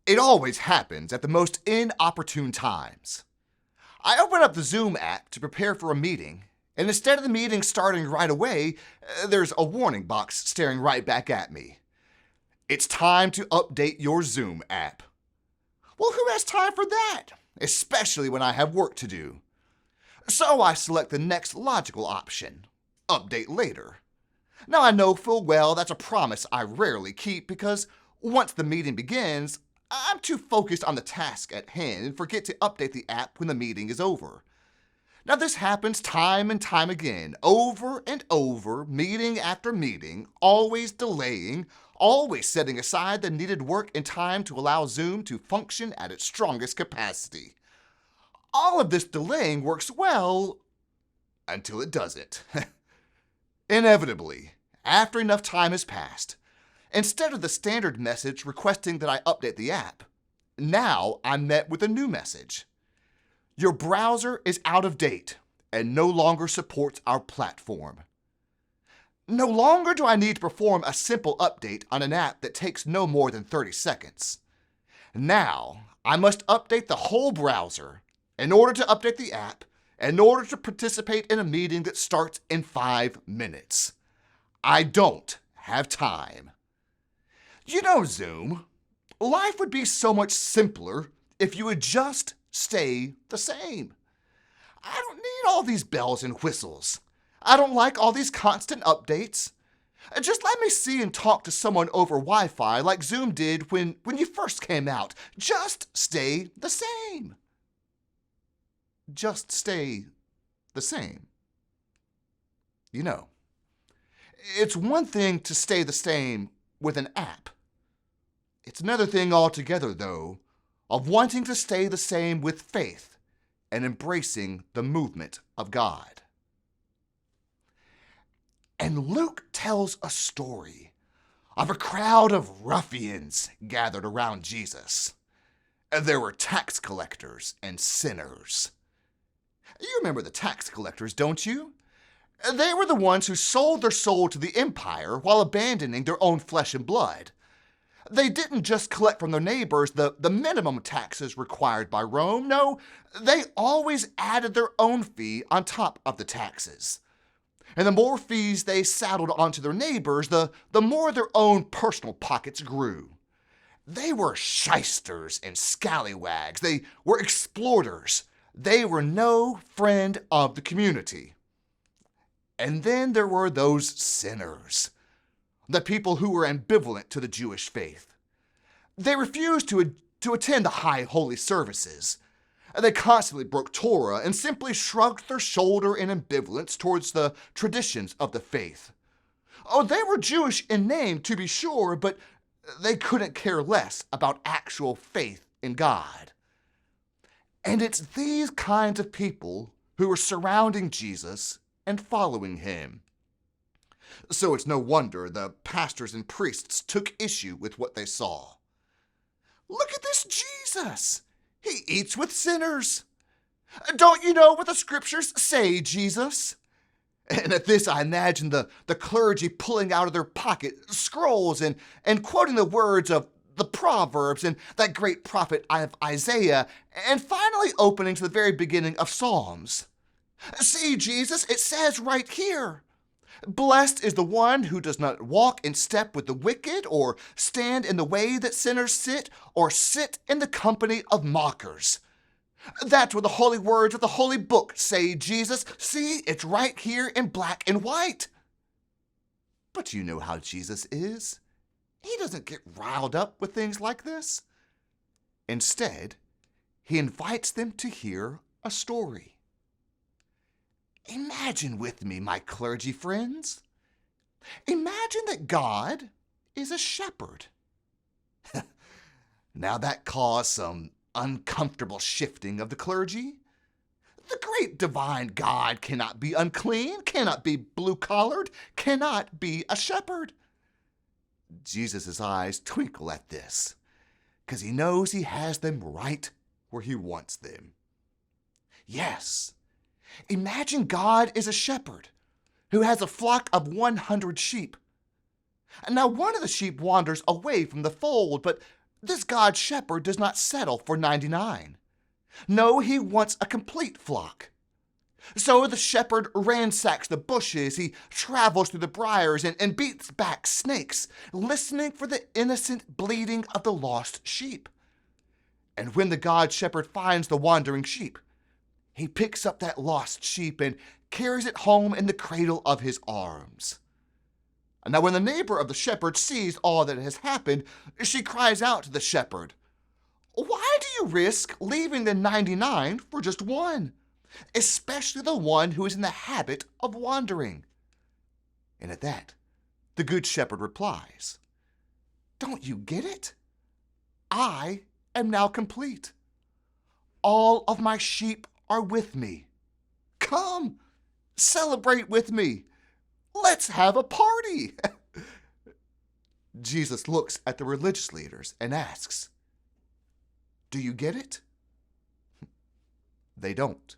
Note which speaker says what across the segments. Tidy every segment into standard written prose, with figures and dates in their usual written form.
Speaker 1: It always happens at the most inopportune times. I open up the Zoom app to prepare for a meeting, and instead of the meeting starting right away, there's a warning box staring right back at me. It's time to update your Zoom app. Well, who has time for that? Especially when I have work to do. So I select the next logical option, update later. Now I know full well that's a promise I rarely keep because once the meeting begins, I'm too focused on the task at hand and forget to update the app when the meeting is over. Now this happens time and time again, over and over, meeting after meeting, always delaying, always setting aside the needed work and time to allow Zoom to function at its strongest capacity. All of this delaying works well until it doesn't. Inevitably, after enough time has passed, instead of the standard message requesting that I update the app, now I'm met with a new message. Your browser is out of date and no longer supports our platform. No longer do I need to perform a simple update on an app that takes no more than 30 seconds. Now, I must update the whole browser in order to update the app, in order to participate in a meeting that starts in 5 minutes. I don't have time. You know, Zoom, life would be so much simpler if you would just stay the same. I don't need all these bells and whistles. I don't like all these constant updates. Just let me see and talk to someone over Wi-Fi like Zoom did when you first came out. Just stay the same. Just stay the same. You know, it's one thing to stay the same with an app. It's another thing altogether, though, of wanting to stay the same with faith and embracing the movement of God. And Luke tells a story of a crowd of ruffians gathered around Jesus. There were tax collectors and sinners. You remember the tax collectors, don't you? They were the ones who sold their soul to the empire while abandoning their own flesh and blood. They didn't just collect from their neighbors the minimum taxes required by Rome. No, they always added their own fee on top of the taxes. And the more fees they saddled onto their neighbors, the more their own personal pockets grew. They were shysters and scallywags. They were exploiters. They were no friend of the community. And then there were those sinners, the people who were ambivalent to the Jewish faith. They refused to attend the high holy services. They constantly broke Torah and simply shrugged their shoulder in ambivalence towards the traditions of the faith. Oh, they were Jewish in name, to be sure, but they couldn't care less about actual faith in God. And it's these kinds of people who were surrounding Jesus and following him. So it's no wonder the pastors and priests took issue with what they saw. Look at this Jesus! He eats with sinners. Don't you know what the scriptures say, Jesus? And at this, I imagine the clergy pulling out of their pocket scrolls and quoting the words of the Proverbs and that great prophet Isaiah, and finally opening to the very beginning of Psalms. See, Jesus, it says right here, blessed is the one who does not walk in step with the wicked, or stand in the way that sinners sit, or sit in the company of mockers. That's what the holy words of the holy book say, Jesus. See, it's right here in black and white. But you know how Jesus is. He doesn't get riled up with things like this. Instead, he invites them to hear a story. Imagine with me, my clergy friends. Imagine that God is a shepherd. Now that caused some uncomfortable shifting of the clergy. The great divine God cannot be unclean, cannot be blue-collared, cannot be a shepherd. Jesus' eyes twinkle at this, because he knows he has them right where he wants them. Yes, imagine God is a shepherd who has a flock of 100 sheep. And now one of the sheep wanders away from the fold, but This God shepherd does not settle for 99. No, he wants a complete flock. So the shepherd ransacks the bushes, he travels through the briars and beats back snakes, listening for the innocent bleating of the lost sheep. And when the God shepherd finds the wandering sheep, he picks up that lost sheep and carries it home in the cradle of his arms. Now when the neighbor of the shepherd sees all that has happened, she cries out to the shepherd, "Why do you risk leaving the 99 for just one? Especially the one who is in the habit of wandering?" And at that, the good shepherd replies, "Don't you get it? I am now complete. All of my sheep are with me. Come, celebrate with me. Let's have a party." Jesus looks at the religious leaders and asks, "Do you get it?" They don't.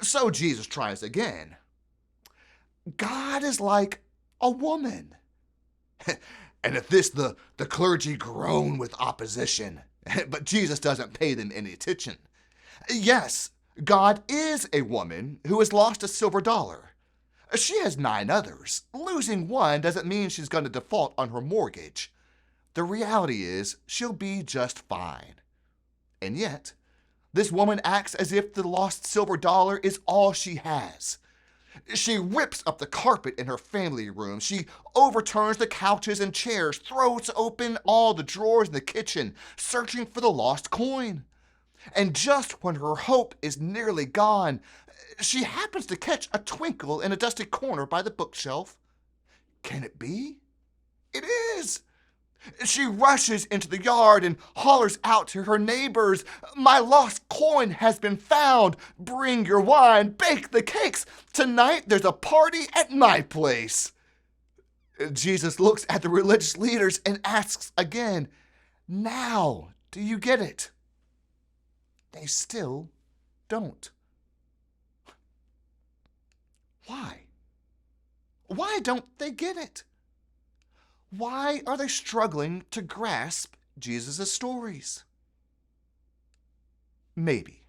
Speaker 1: So Jesus tries again. "God is like a woman." And at this, the clergy groan with opposition, but Jesus doesn't pay them any attention. Yes, God is a woman who has lost a silver dollar. She has 9 others. Losing one doesn't mean she's going to default on her mortgage. The reality is she'll be just fine. And yet, this woman acts as if the lost silver dollar is all she has. She rips up the carpet in her family room. She overturns the couches and chairs, throws open all the drawers in the kitchen, searching for the lost coin. And just when her hope is nearly gone, she happens to catch a twinkle in a dusty corner by the bookshelf. Can it be? It is. She rushes into the yard and hollers out to her neighbors, "My lost coin has been found. Bring your wine, bake the cakes. Tonight there's a party at my place." Jesus looks at the religious leaders and asks again, "Now, do you get it?" They still don't. Why? Why don't they get it? Why are they struggling to grasp Jesus' stories? Maybe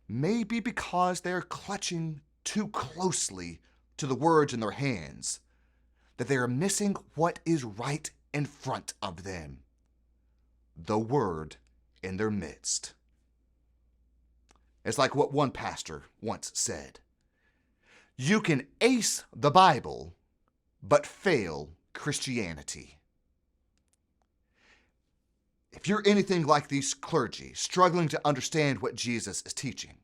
Speaker 1: because they're clutching too closely to the words in their hands, that they are missing what is right in front of them, the word in their midst. It's like what one pastor once said: "You can ace the Bible, but fail Christianity." If you're anything like these clergy, struggling to understand what Jesus is teaching,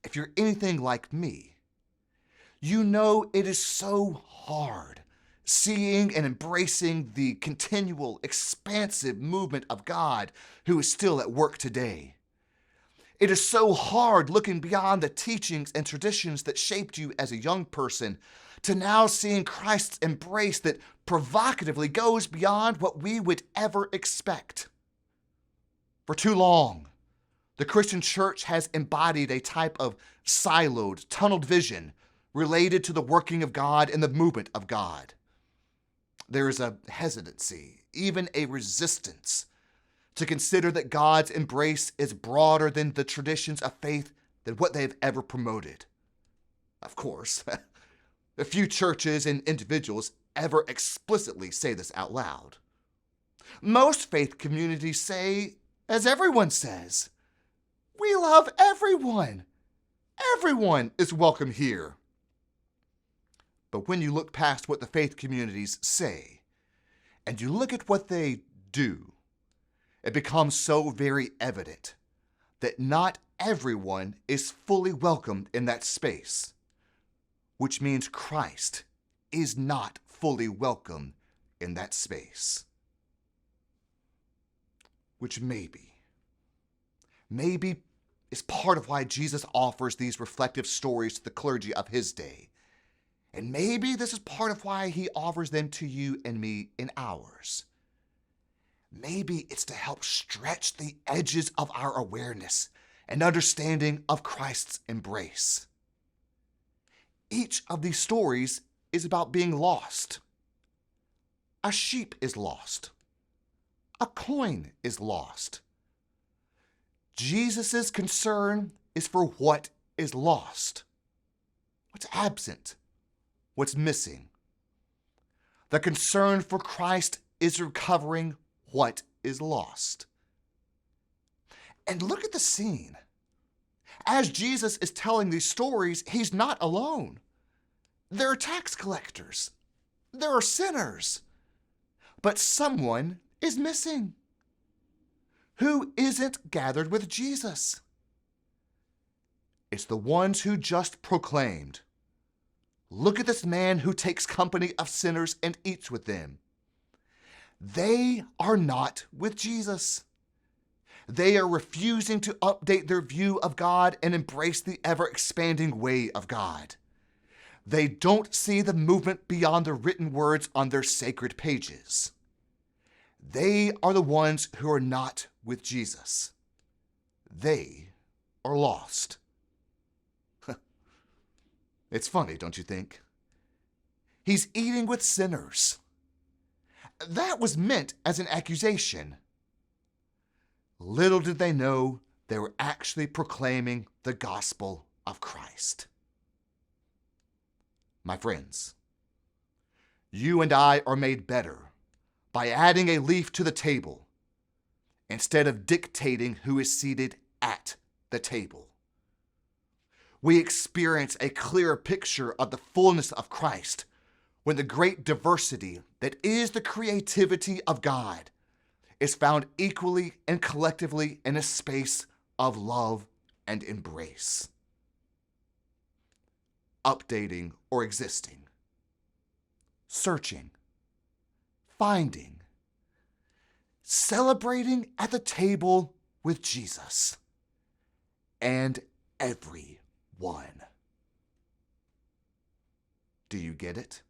Speaker 1: if you're anything like me, you know it is so hard seeing and embracing the continual, expansive movement of God who is still at work today. It is so hard looking beyond the teachings and traditions that shaped you as a young person to now seeing Christ's embrace that provocatively goes beyond what we would ever expect. For too long, the Christian church has embodied a type of siloed, tunneled vision related to the working of God and the movement of God. There is a hesitancy, even a resistance, to consider that God's embrace is broader than the traditions of faith than what they've ever promoted. Of course, a few churches and individuals ever explicitly say this out loud. Most faith communities say, as everyone says, "We love everyone. Everyone is welcome here." But when you look past what the faith communities say, and you look at what they do, it becomes so very evident that not everyone is fully welcomed in that space, which means Christ is not fully welcome in that space. Which maybe is part of why Jesus offers these reflective stories to the clergy of his day. And maybe this is part of why he offers them to you and me in ours. Maybe it's to help stretch the edges of our awareness and understanding of Christ's embrace. Each of these stories is about being lost. A sheep is lost. a coin is lost. Jesus' concern is for what is lost, what's absent, what's missing. The concern for Christ is recovering what is lost. And look at the scene. As Jesus is telling these stories, he's not alone. There are tax collectors. There are sinners. But someone is missing. Who isn't gathered with Jesus? It's the ones who just proclaimed, "Look at this man who takes company of sinners and eats with them." They are not with Jesus. They are refusing to update their view of God and embrace the ever-expanding way of God. They don't see the movement beyond the written words on their sacred pages. They are the ones who are not with Jesus. They are lost. It's funny, don't you think? He's eating with sinners. That was meant as an accusation. Little did they know they were actually proclaiming the gospel of Christ. My friends, you and I are made better by adding a leaf to the table instead of dictating who is seated at the table. We experience a clearer picture of the fullness of Christ when the great diversity that is the creativity of God is found equally and collectively in a space of love and embrace. Updating or existing, searching, finding, celebrating at the table with Jesus and everyone. Do you get it?